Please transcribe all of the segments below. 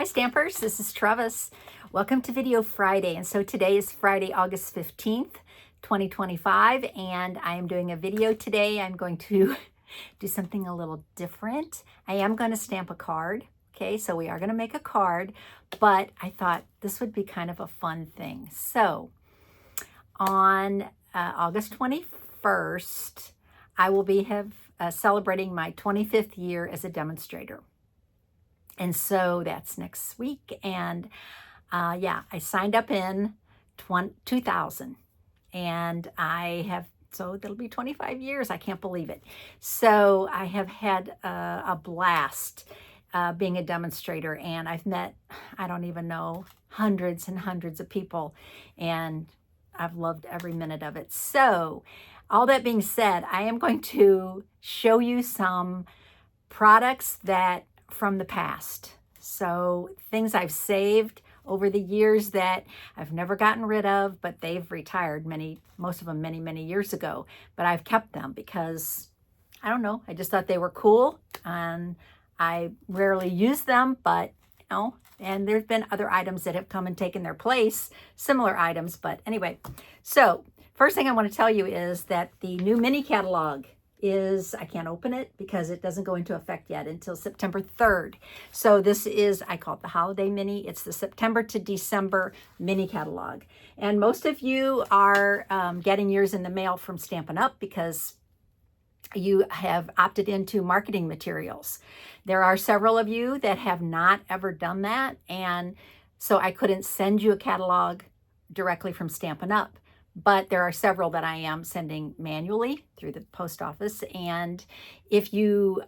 Hi Stampers, this is Trevis. Welcome to Video Friday. And so today is Friday, August 15th, 2025, and I am doing a video today. I'm going to do something a little different. I am going to stamp a card. Okay, so we are going to make a card, but I thought this would be kind of a fun thing. So on August 21st, I will be celebrating my 25th year as a demonstrator. And so that's next week. And yeah, I signed up in 2000 and so that'll be 25 years. I can't believe it. So I have had a blast being a demonstrator, and I've met, I don't even know, hundreds and hundreds of people, and I've loved every minute of it. So all that being said, I am going to show you some products that from the past. So things I've saved over the years that I've never gotten rid of, but they've retired, most of them many years ago, but I've kept them because I don't know, I just thought they were cool, and I rarely use them, but you know, and there's been other items that have come and taken their place, similar items. But anyway, so first thing I want to tell you is that the new mini catalog is, I can't open it because it doesn't go into effect yet until September 3rd. So this is, I call it the holiday mini. It's the September to December mini catalog. And most of you are getting yours in the mail from Stampin' Up because you have opted into marketing materials. There are several of you that have not ever done that. And so I couldn't send you a catalog directly from Stampin' Up. But there are several that I am sending manually through the post office. And if you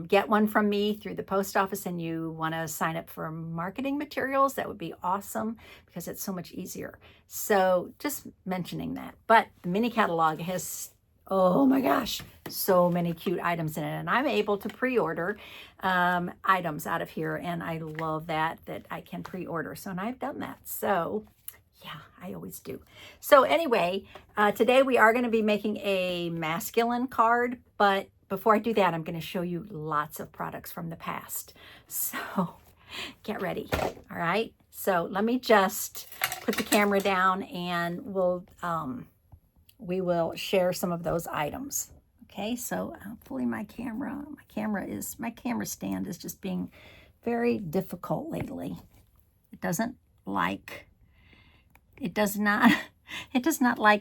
get one from me through the post office and you want to sign up for marketing materials, that would be awesome because it's so much easier. So just mentioning that. But the mini catalog has, oh my gosh, so many cute items in it. And I'm able to pre-order items out of here. And I love that I can pre-order. So, and I've done that. So yeah, I always do. So anyway, today we are going to be making a masculine card, but before I do that, I'm going to show you lots of products from the past. So get ready. All right. So let me just put the camera down and we will share some of those items. Okay. So hopefully my camera stand is just being very difficult lately. It does not like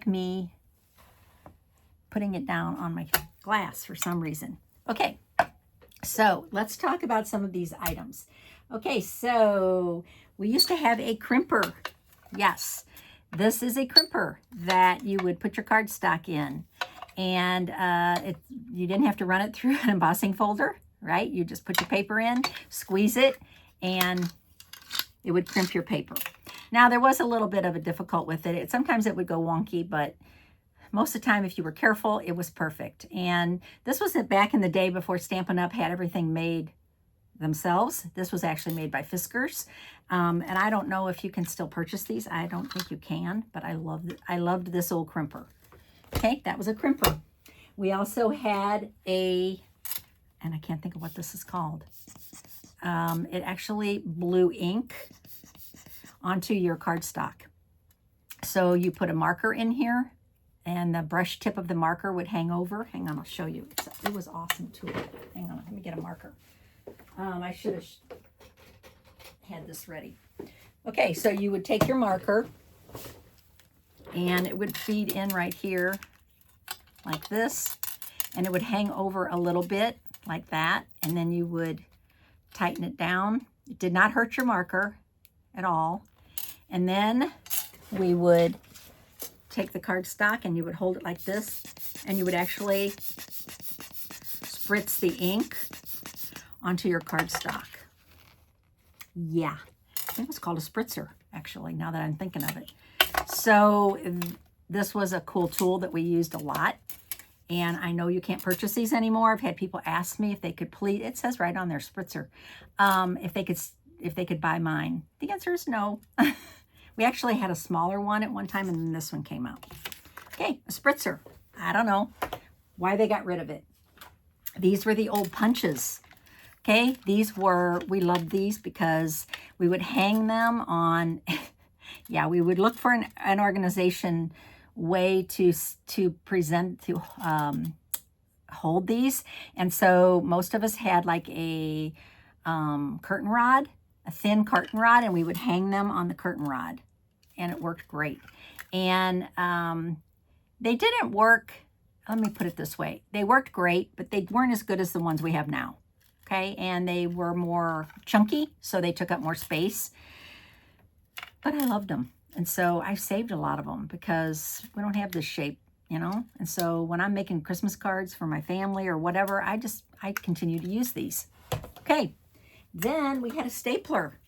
me putting it down on my glass for some reason. Okay, so let's talk about some of these items. Okay, so we used to have a crimper. Yes, this is a crimper that you would put your cardstock in. And you didn't have to run it through an embossing folder, right? You just put your paper in, squeeze it, and it would crimp your paper. Now, there was a little bit of a difficult with it. Sometimes it would go wonky, but most of the time, if you were careful, it was perfect. And this was back in the day before Stampin' Up! Had everything made themselves. This was actually made by Fiskars. And I don't know if you can still purchase these. I don't think you can, but I loved this old crimper. Okay, that was a crimper. We also had and I can't think of what this is called. It actually blew ink onto your cardstock. So you put a marker in here and the brush tip of the marker would hang over. Hang on, I'll show you. It was awesome tool. Hang on, let me get a marker. I should have had this ready. Okay, so you would take your marker and it would feed in right here like this, and it would hang over a little bit like that, and then you would tighten it down. It did not hurt your marker at all. And then we would take the cardstock and you would hold it like this, and you would actually spritz the ink onto your cardstock. Yeah, I think it's called a spritzer, actually, now that I'm thinking of it. So this was a cool tool that we used a lot. And I know you can't purchase these anymore. I've had people ask me if they could please, it says right on their spritzer, if they could buy mine. The answer is no. We actually had a smaller one at one time, and then this one came out. Okay, a spritzer. I don't know why they got rid of it. These were the old punches. Okay, we loved these because we would hang them on, yeah, we would look for an organization way to present, to hold these. And so most of us had like a curtain rod, a thin curtain rod, and we would hang them on the curtain rod, and it worked great. And they didn't work, let me put it this way, they worked great, but they weren't as good as the ones we have now. Okay, and they were more chunky, so they took up more space, but I loved them. And so I saved a lot of them because we don't have this shape, you know? And so when I'm making Christmas cards for my family or whatever, I continue to use these. Okay, then we had a stapler.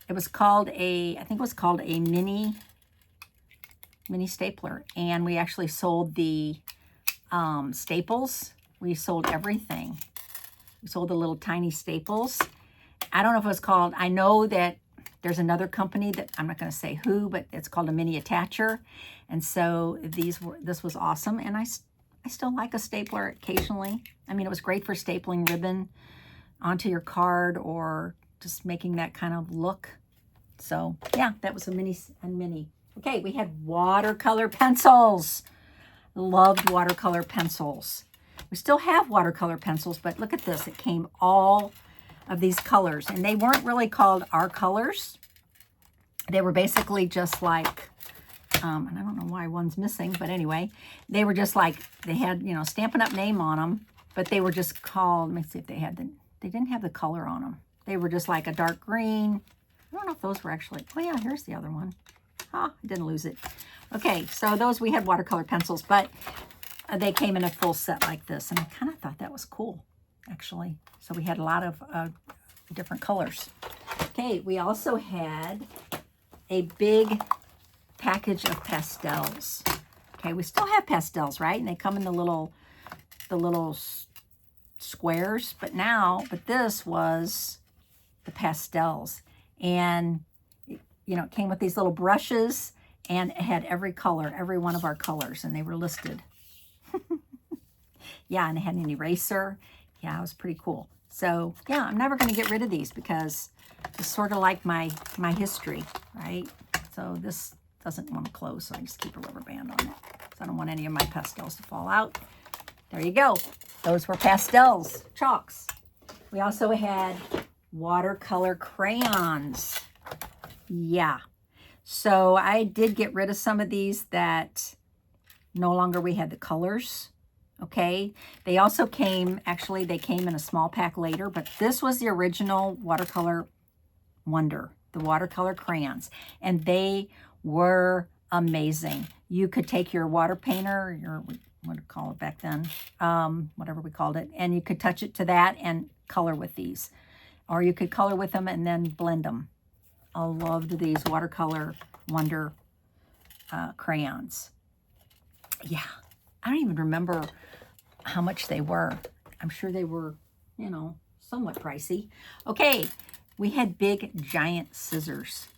It was called I think it was called a mini stapler. And we actually sold the staples. We sold everything. We sold the little tiny staples. I don't know if it was called, I know that there's another company that I'm not going to say who, but it's called a mini attacher. And so this was awesome. And I still like a stapler occasionally. I mean, it was great for stapling ribbon onto your card or just making that kind of look. So yeah, that was a mini. Okay, we had watercolor pencils. Loved watercolor pencils. We still have watercolor pencils, but look at this. It came all of these colors, and they weren't really called our colors. They were basically just like, and I don't know why one's missing, but anyway, they were just like, they had, you know, Stampin' Up name on them, but they were just called, let me see if they didn't have the color on them. They were just like a dark green. I don't know if those were actually, oh yeah, here's the other one. I didn't lose it. Okay, so those, we had watercolor pencils, but they came in a full set like this, and I kind of thought that was cool, actually. So we had a lot of different colors. Okay, we also had a big package of pastels. Okay, we still have pastels, right? And they come in the little squares, but this was the pastels. And, you know, it came with these little brushes, and it had every color, every one of our colors, and they were listed. Yeah, and it had an eraser. Yeah, it was pretty cool. So yeah, I'm never going to get rid of these because it's sort of like my history, right? So this doesn't want to close, so I just keep a rubber band on it. So I don't want any of my pastels to fall out. There you go. Those were pastels, chalks. We also had watercolor crayons. Yeah. So I did get rid of some of these that no longer we had the colors. Okay, they also came, actually they came in a small pack later, but this was the original watercolor wonder, the watercolor crayons, and they were amazing. You could take your water painter, your, what do you call it back then, whatever we called it, and you could touch it to that and color with these, or you could color with them and then blend them. I loved these watercolor wonder crayons. Yeah, I don't even remember how much they were. I'm sure they were, you know, somewhat pricey. Okay, we had big giant scissors.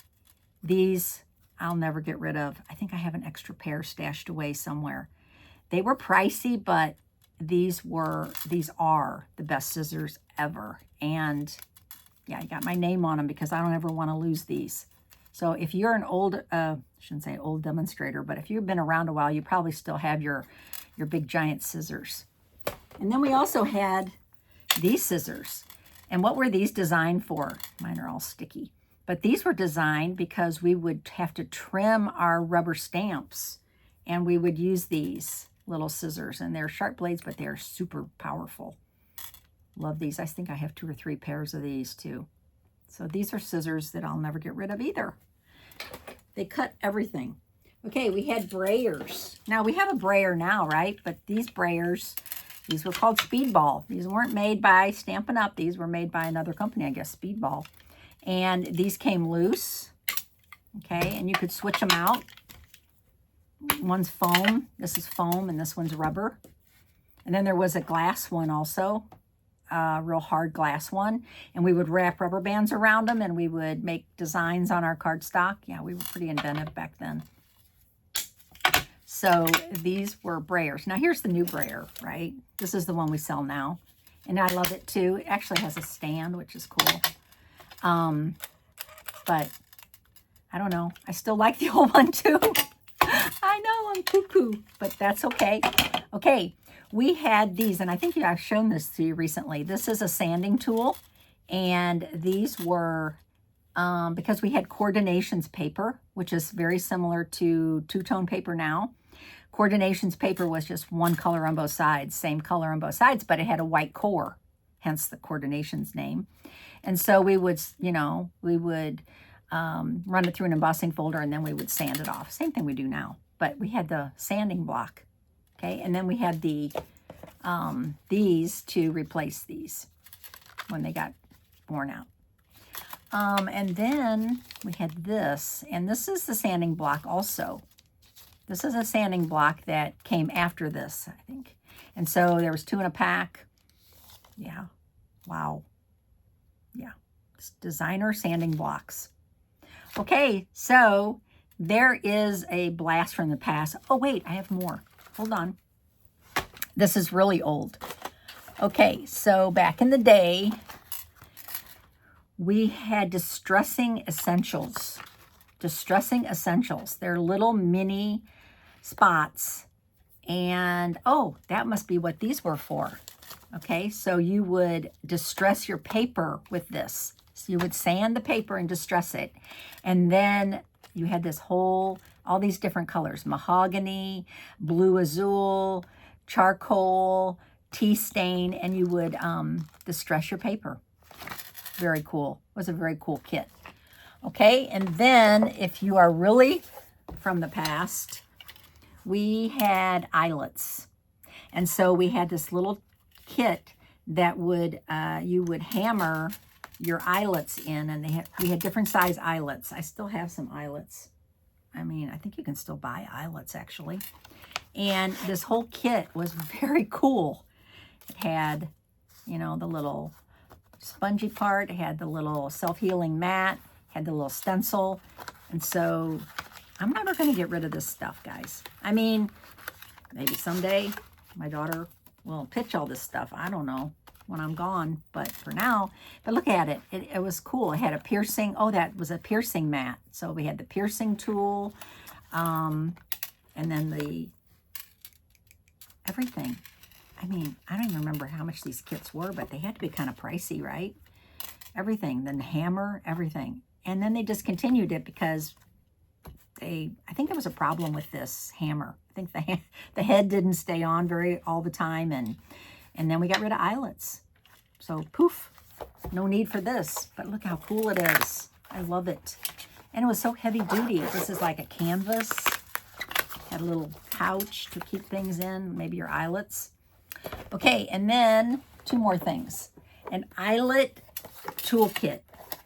These I'll never get rid of. I think I have an extra pair stashed away somewhere. They were pricey, but these are the best scissors ever. And yeah, I got my name on them because I don't ever want to lose these. So if you're an old, I shouldn't say old demonstrator, but if you've been around a while, you probably still have your big giant scissors. And then we also had these scissors. And what were these designed for? Mine are all sticky. But these were designed because we would have to trim our rubber stamps. And we would use these little scissors. And they're sharp blades, but they're super powerful. Love these. I think I have 2 or 3 pairs of these too. So these are scissors that I'll never get rid of either. They cut everything. Okay, we had brayers. Now, we have a brayer now, right? But these brayers, these were called Speedball. These weren't made by Stampin' Up. These were made by another company, I guess, Speedball. And these came loose, okay? And you could switch them out. One's foam. This is foam, and this one's rubber. And then there was a glass one also, a real hard glass one. And we would wrap rubber bands around them, and we would make designs on our cardstock. Yeah, we were pretty inventive back then. So these were brayers. Now here's the new brayer, right? This is the one we sell now. And I love it too. It actually has a stand, which is cool. But I don't know. I still like the old one too. I know I'm cuckoo, but that's okay. Okay, we had these, and I think I've shown this to you recently. This is a sanding tool, and these were, because we had coordinations paper, which is very similar to two-tone paper now. Coordinations paper was just one color on both sides, same color on both sides, but it had a white core, hence the coordinations name. And so we would, you know, we would run it through an embossing folder, and then we would sand it off. Same thing we do now, but we had the sanding block, okay? And then we had the these to replace these when they got worn out. And then we had this, and this is the sanding block also. This is a sanding block that came after this, I think. And so there was 2 in a pack. Yeah, wow. Yeah, it's designer sanding blocks. Okay, so there is a blast from the past. Oh, wait, I have more. Hold on. This is really old. Okay, so back in the day, we had distressing essentials. Distressing essentials. They're little mini spots. And, oh, that must be what these were for. Okay, so you would distress your paper with this. So you would sand the paper and distress it. And then you had this whole, all these different colors, mahogany, blue azul, charcoal, tea stain, and you would distress your paper. Very cool. It was a very cool kit. Okay, and then if you are really from the past, we had eyelets. And so we had this little kit that would, you would hammer your eyelets in, and we had different size eyelets. I still have some eyelets. I mean, I think you can still buy eyelets actually. And this whole kit was very cool. It had, you know, the little spongy part, it had the little self-healing mat, had the little stencil. And so I'm never going to get rid of this stuff, guys. I mean, maybe someday my daughter will pitch all this stuff. I don't know when I'm gone, but for now, but look at it. It was cool. It had a piercing. Oh, that was a piercing mat. So we had the piercing tool, and then the everything. I mean, I don't even remember how much these kits were, but they had to be kind of pricey, right? Everything, then the hammer, everything. And then they discontinued it because I think there was a problem with this hammer. I think the head didn't stay on all the time, and then we got rid of eyelets. So poof, no need for this. But look how cool it is. I love it. And it was so heavy duty. This is like a canvas. Had a little pouch to keep things in, maybe your eyelets. Okay, and then 2 more things. An eyelet toolkit.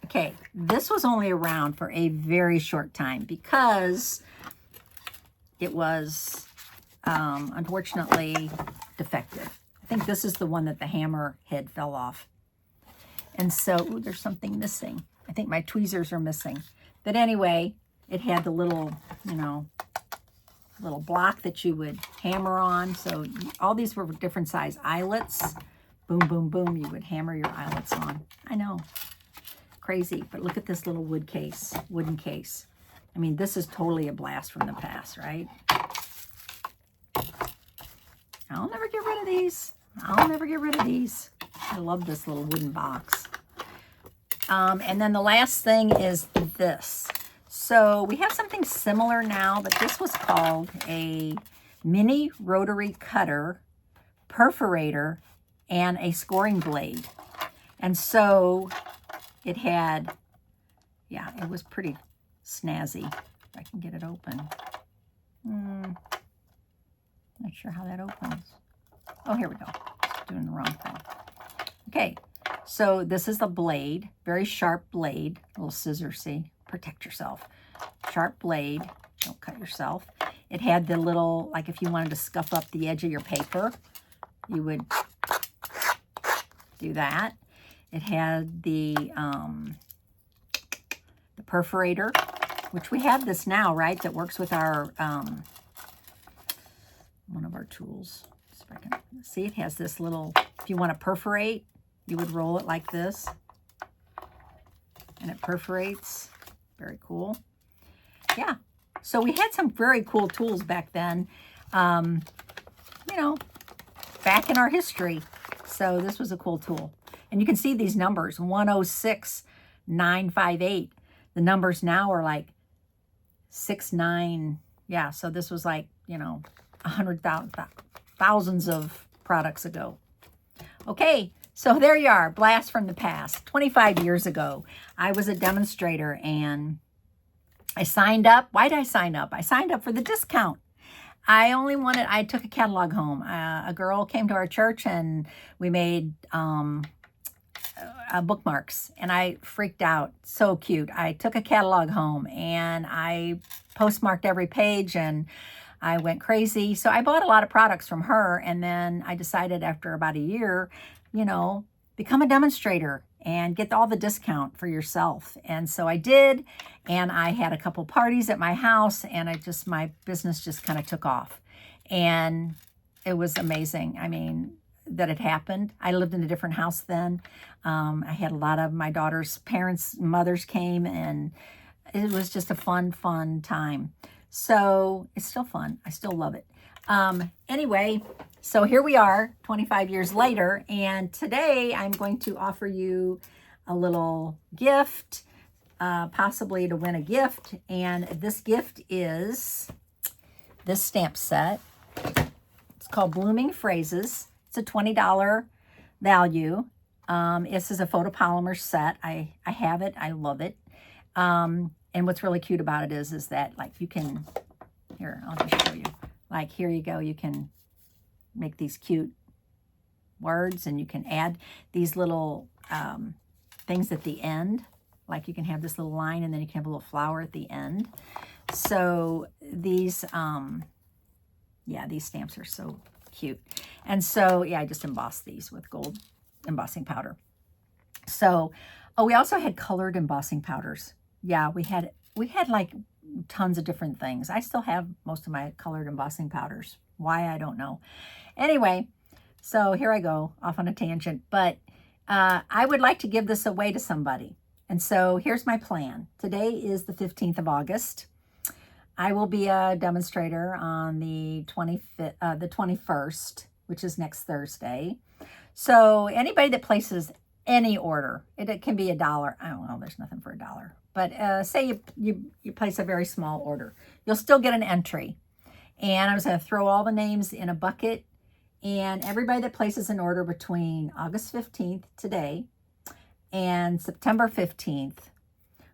Okay, this was only around for a very short time because it was unfortunately defective. I think this is the one that the hammer head fell off. And so, ooh, there's something missing. I think my tweezers are missing. But anyway, it had the little, you know, little block that you would hammer on. So all these were different size eyelets. Boom, boom, boom. You would hammer your eyelets on. I know. Crazy. But look at this little wooden case. I mean, this is totally a blast from the past, right? I'll never get rid of these. I'll never get rid of these. I love this little wooden box. And then the last thing is this. So we have something similar now, but this was called a mini rotary cutter, perforator, and a scoring blade. And so it had, yeah, it was pretty snazzy. If I can get it open. Not sure how that opens. Oh, here we go. Doing the wrong thing. Okay, so this is the blade, very sharp blade, little scissor, see? Protect yourself. Sharp blade, don't cut yourself. It had the little, like if you wanted to scuff up the edge of your paper, you would do that. It had the perforator, which we have this now, right? That works with our, one of our tools. See, it has this little, if you want to perforate, you would roll it like this. And it perforates. Very cool. Yeah. So we had some very cool tools back then, you know, back in our history. So this was a cool tool. And you can see these numbers, 106958. The numbers now are like 69. Yeah, so this was like, you know, 100,000, thousands of products ago. Okay, so there you are, blast from the past. 25 years ago, I was a demonstrator and I signed up. Why did I sign up? I signed up for the discount. I took a catalog home. A girl came to our church and we made bookmarks and I freaked out. So cute. I took a catalog home and I postmarked every page and I went crazy. So I bought a lot of products from her. And then I decided after about a year, you know, become a demonstrator and get all the discount for yourself. And so I did. And I had a couple parties at my house and my business just kind of took off. And it was amazing. I mean, that it happened. I lived in a different house then. I had a lot of my daughter's parents, mothers came, and it was just a fun time. So it's still fun. I still love it. Anyway, so here we are 25 years later, and today I'm going to offer you a little gift, possibly to win a gift. And this gift is this stamp set. It's called Blooming Phrases. It's a $20 value. This is a photopolymer set. I have it. I love it. And what's really cute about it is that, like, you can, here, I'll just show you. Like, here you go. You can make these cute words, and you can add these little things at the end. Like, you can have this little line, and then you can have a little flower at the end. So these, yeah, these stamps are so cute. And so, yeah, I just embossed these with gold embossing powder. So, oh, we also had colored embossing powders. Yeah, we had like tons of different things. I still have most of my colored embossing powders. Why, I don't know. Anyway, so here I go off on a tangent, but I would like to give this away to somebody. And so here's my plan. Today is the 15th of August. I will be a demonstrator on the 21st, which is next Thursday. So anybody that places any order, it can be $1. I don't know, there's nothing for $1. But say you place a very small order, you'll still get an entry. And I'm just going to throw all the names in a bucket. And everybody that places an order between August 15th, today, and September 15th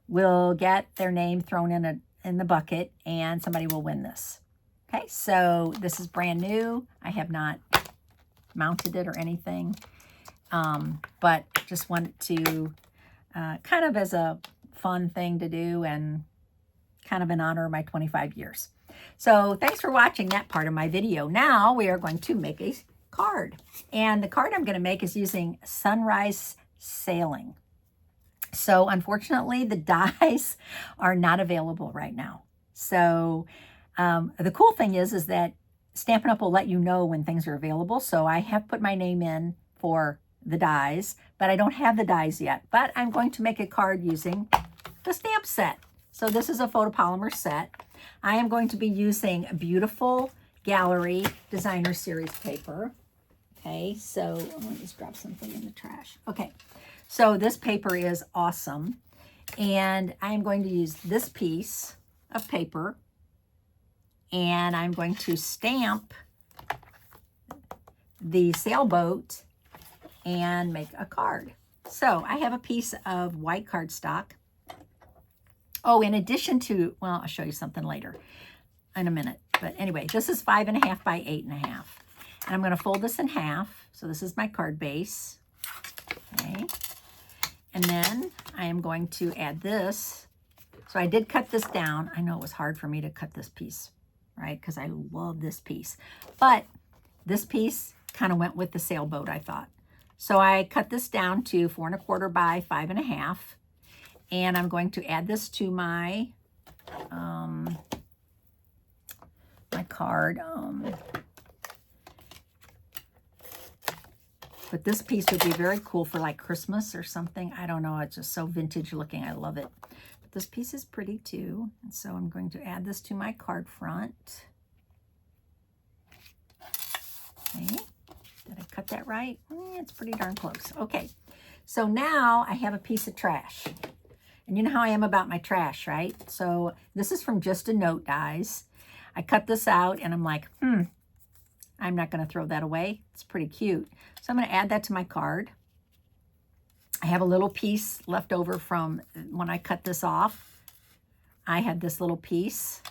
will get their name thrown in the bucket, and somebody will win this. Okay, so this is brand new. I have not mounted it or anything, but just wanted to kind of as a fun thing to do and kind of in honor of my 25 years. So thanks for watching that part of my video. Now we are going to make a card, and the card I'm going to make is using Sunrise Sailing. So unfortunately, the dies are not available right now. So the cool thing is that Stampin' Up! Will let you know when things are available. So I have put my name in for the dies, but I don't have the dies yet. But I'm going to make a card using the stamp set. So this is a photopolymer set. I am going to be using beautiful Gallery Designer Series paper. Okay, so let me just drop something in the trash. Okay, so this paper is awesome. And I'm going to use this piece of paper, and I'm going to stamp the sailboat and make a card. So I have a piece of white cardstock. Oh, in addition to, well, I'll show you something later in a minute. But anyway, this is 5.5 by 8.5. And I'm going to fold this in half. So this is my card base. Okay. And then I am going to add this. So I did cut this down. I know it was hard for me to cut this piece, right? Because I love this piece. But this piece kind of went with the sailboat, I thought. So I cut this down to 4.25 by 5.5. And I'm going to add this to my my card. But this piece would be very cool for like Christmas or something. I don't know. It's just so vintage looking. I love it. But this piece is pretty too. And so I'm going to add this to my card front. Okay. Did I cut that right? It's pretty darn close. Okay. So now I have a piece of trash. And you know how I am about my trash, right? So this is from Just a Note dies. I cut this out and I'm like, I'm not going to throw that away. It's pretty cute. So I'm going to add that to my card. I have a little piece left over from when I cut this off. I had this little piece.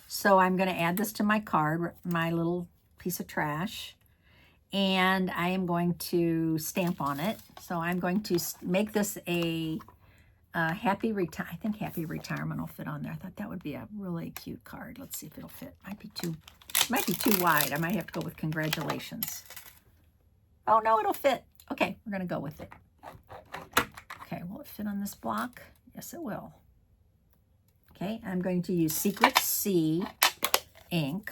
So I'm going to add this to my card, my little piece of trash. And I am going to stamp on it. So I'm going to make this a happy retirement. I think happy retirement will fit on there. I thought that would be a really cute card. Let's see if it'll fit. Might be too wide. I might have to go with congratulations. Oh no, it'll fit. Okay, we're gonna go with it. Okay, will it fit on this block? Yes, it will. Okay, I'm going to use Secret C ink.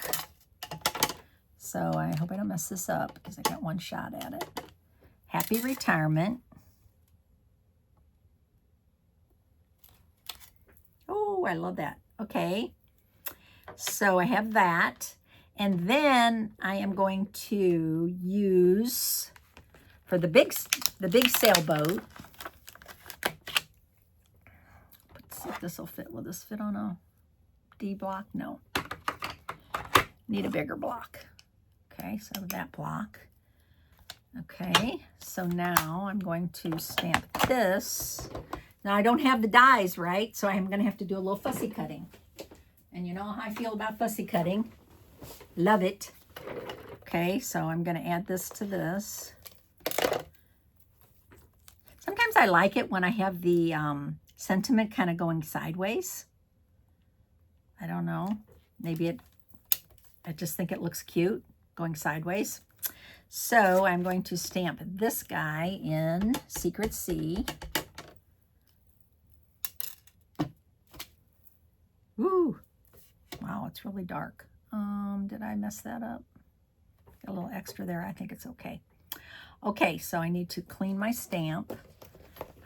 So I hope I don't mess this up because I got one shot at it. Happy retirement. Oh, I love that. Okay. So I have that. And then I am going to use, for the big sailboat, let's see if this will fit. Will this fit on a D block? No. Need a bigger block. Okay, so that block. Okay, so now I'm going to stamp this. Now I don't have the dies, right? So I'm going to have to do a little fussy cutting. And you know how I feel about fussy cutting. Love it. Okay, so I'm going to add this to this. Sometimes I like it when I have the sentiment kind of going sideways. I don't know. Maybe I just think it looks cute going sideways. So I'm going to stamp this guy in Secret C. Ooh. Wow, it's really dark. Did I mess that up? Got a little extra there. I think it's okay. Okay, so I need to clean my stamp.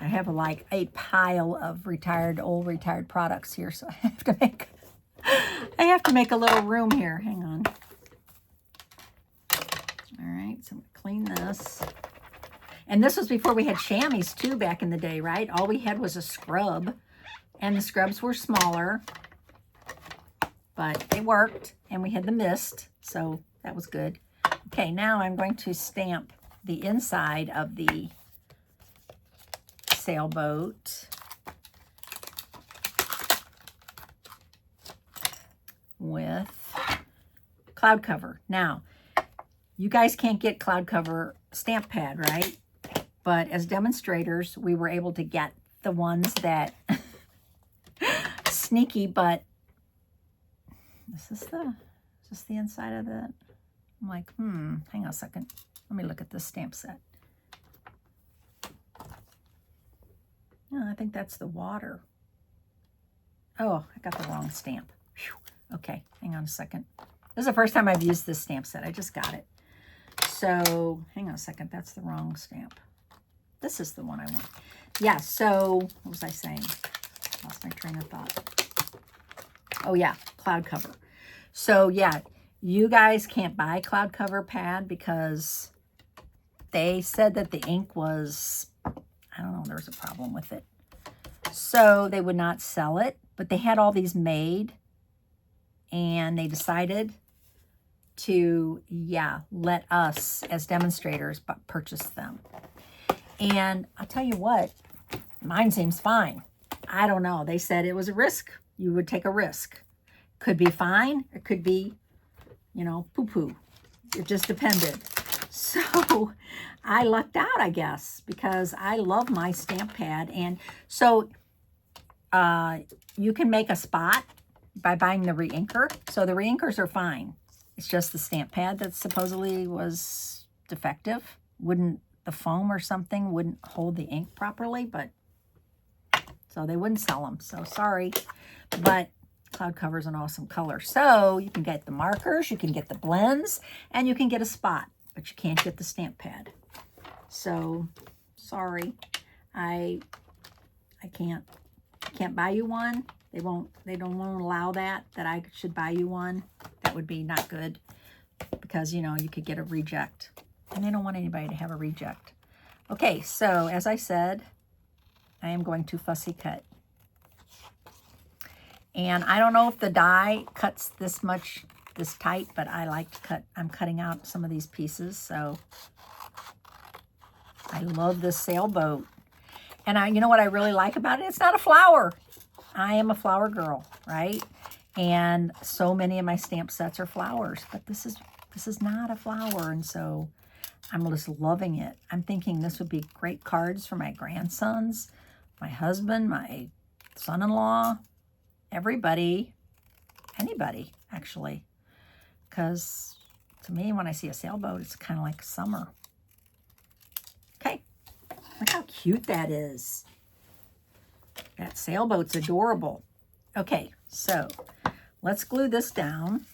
I have like a pile of old retired products here, so I have to make a little room here. Hang on. All right, so I'm gonna clean this. And this was before we had chamois too back in the day, right? All we had was a scrub, and the scrubs were smaller, but they worked, and we had the mist, so that was good. Okay, now I'm going to stamp the inside of the sailboat with cloud cover. Now, you guys can't get cloud cover stamp pad, right? But as demonstrators, we were able to get the ones that sneaky, but is this the inside of that? I'm like, hang on a second. Let me look at this stamp set. No, I think that's the water. Oh, I got the wrong stamp. Whew. Okay, hang on a second. This is the first time I've used this stamp set. I just got it. So, hang on a second. That's the wrong stamp. This is the one I want. Yeah, so, what was I saying? Lost my train of thought. Oh, yeah, cloud cover. So, yeah, you guys can't buy cloud cover pad because they said that the ink was, I don't know, there was a problem with it. So, they would not sell it, but they had all these made, and they decided to, let us as demonstrators purchase them. And I'll tell you what, mine seems fine. I don't know. They said it was a risk. You would take a risk. Could be fine. It could be, poo-poo. It just depended. So I lucked out, I guess, because I love my stamp pad. And so you can make a spot by buying the re-inker. So the re-inkers are fine. It's just the stamp pad that supposedly was defective. The foam or something wouldn't hold the ink properly, so they wouldn't sell them. So sorry, but cloud cover is an awesome color. So you can get the markers, you can get the blends, and you can get a spot, but you can't get the stamp pad. So sorry, I can't buy you one. They don't want to allow that I should buy you one. That would be not good, because you know, you could get a reject, and they don't want anybody to have a reject. Okay, so as I said, I am going to fussy cut. And I don't know if the die cuts this tight, but I like to cut. I'm cutting out some of these pieces, so I love this sailboat. And you know what I really like about it? It's not a flower. I am a flower girl, right? And so many of my stamp sets are flowers, but this is not a flower, and so I'm just loving it. I'm thinking this would be great cards for my grandsons, my husband, my son-in-law, everybody, anybody, actually. Because to me, when I see a sailboat, it's kind of like summer. Okay, look how cute that is. That sailboat's adorable. Okay, so let's glue this down.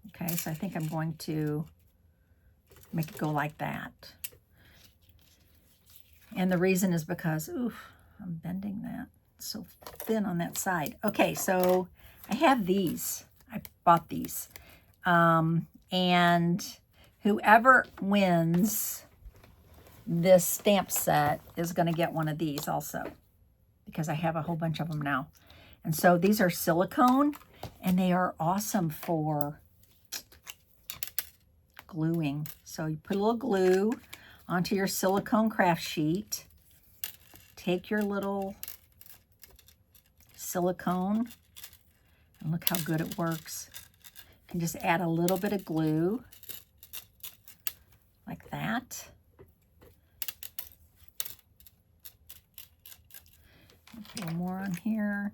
Okay, so I think I'm going to make it go like that. And the reason is because, oof, I'm bending that. It's so thin on that side. Okay, so I have these. I bought these. And whoever wins this stamp set is going to get one of these also, because I have a whole bunch of them now. And so these are silicone, and they are awesome for gluing. So you put a little glue onto your silicone craft sheet. Take your little silicone, and look how good it works. You can just add a little bit of glue like that. A little more on here,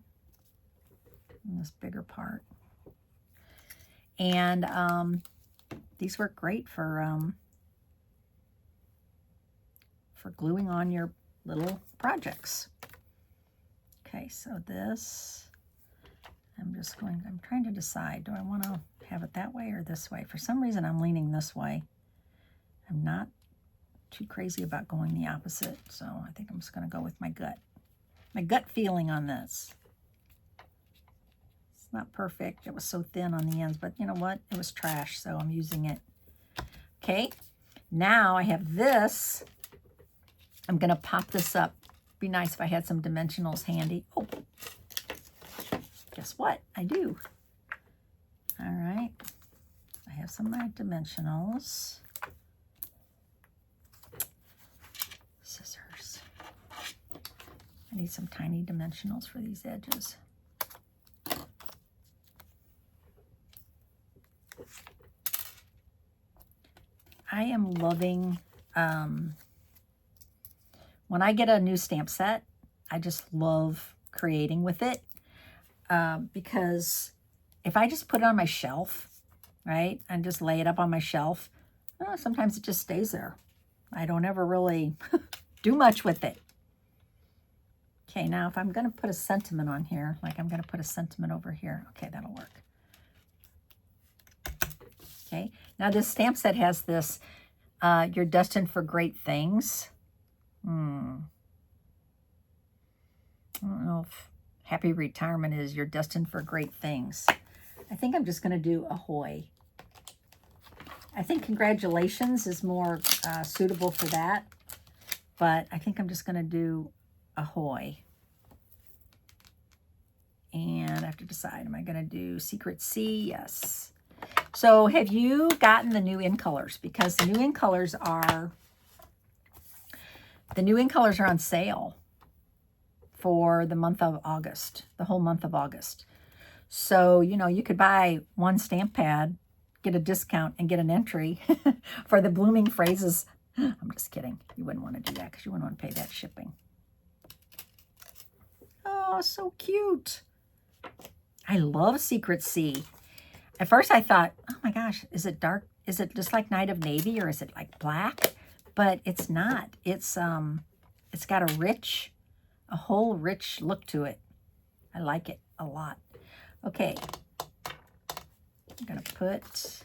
on this bigger part. And these work great for gluing on your little projects. Okay, so this, I'm trying to decide, do I want to have it that way or this way? For some reason, I'm leaning this way. I'm not too crazy about going the opposite, so I think I'm just going to go with my gut feeling on this. It's not perfect. It was so thin on the ends, but you know what? It was trash, so I'm using it. Okay, now I have this. I'm going to pop this up. Be nice if I had some dimensionals handy. Oh, guess what? I do. All right. I have some of my dimensionals. Scissors. I need some tiny dimensionals for these edges. I am loving, when I get a new stamp set, I just love creating with it, because if I just put it on my shelf, right, and just lay it up on my shelf, sometimes it just stays there. I don't ever really do much with it. Okay, now if I'm going to put a sentiment on here, like I'm going to put a sentiment over here, okay, that'll work. Okay, now this stamp set has this, you're destined for great things. I don't know if happy retirement is you're destined for great things. I think I'm just going to do ahoy. I think congratulations is more suitable for that, but I think I'm just going to do ahoy. And I have to decide, am I going to do Secret C? Yes. So have you gotten the new in colors? Because the new in colors are on sale for the month of August, the whole month of August. So, you know, you could buy one stamp pad, get a discount, and get an entry for the blooming phrases. I'm just kidding. You wouldn't want to do that because you wouldn't want to pay that shipping. Oh, so cute. I love Secret C. At first I thought, oh my gosh, is it dark? Is it just like Night of Navy, or is it like black? But it's not. It's got a whole rich look to it. I like it a lot. Okay. I'm going to put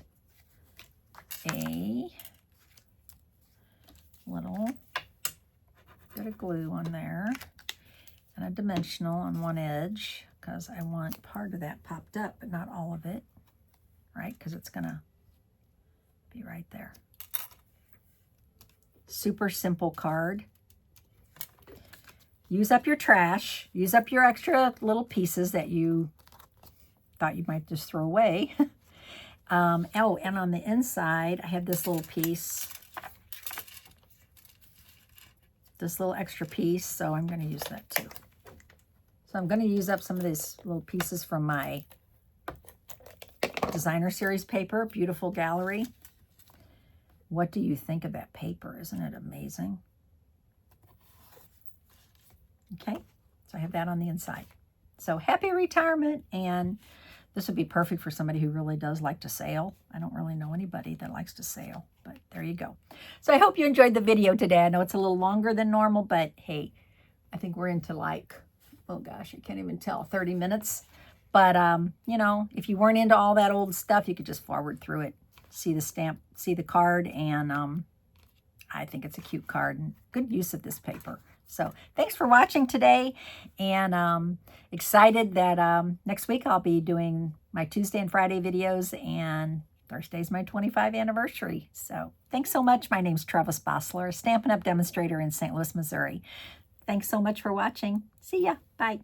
a little bit of glue on there and a dimensional on one edge because I want part of that popped up, but not all of it, right? Because it's going to be right there. Super simple card. Use up your trash. Use up your extra little pieces that you thought you might just throw away. Oh, and on the inside, I have this little piece. This little extra piece, so I'm going to use that too. So I'm going to use up some of these little pieces from my designer series paper, Beautiful Gallery. What do you think of that paper? Isn't it amazing? Okay, so I have that on the inside. So happy retirement, and this would be perfect for somebody who really does like to sail. I don't really know anybody that likes to sail, but there you go. So I hope you enjoyed the video today. I know it's a little longer than normal, but hey, I think we're into like, oh gosh, I can't even tell, 30 minutes. But, you know, if you weren't into all that old stuff, you could just forward through it, see the stamp, see the card, and I think it's a cute card and good use of this paper. So thanks for watching today, and excited that next week I'll be doing my Tuesday and Friday videos, and Thursday's my 25th anniversary. So thanks so much. My name's Trevis August, Stampin' Up! Demonstrator in St. Louis, Missouri. Thanks so much for watching. See ya. Bye.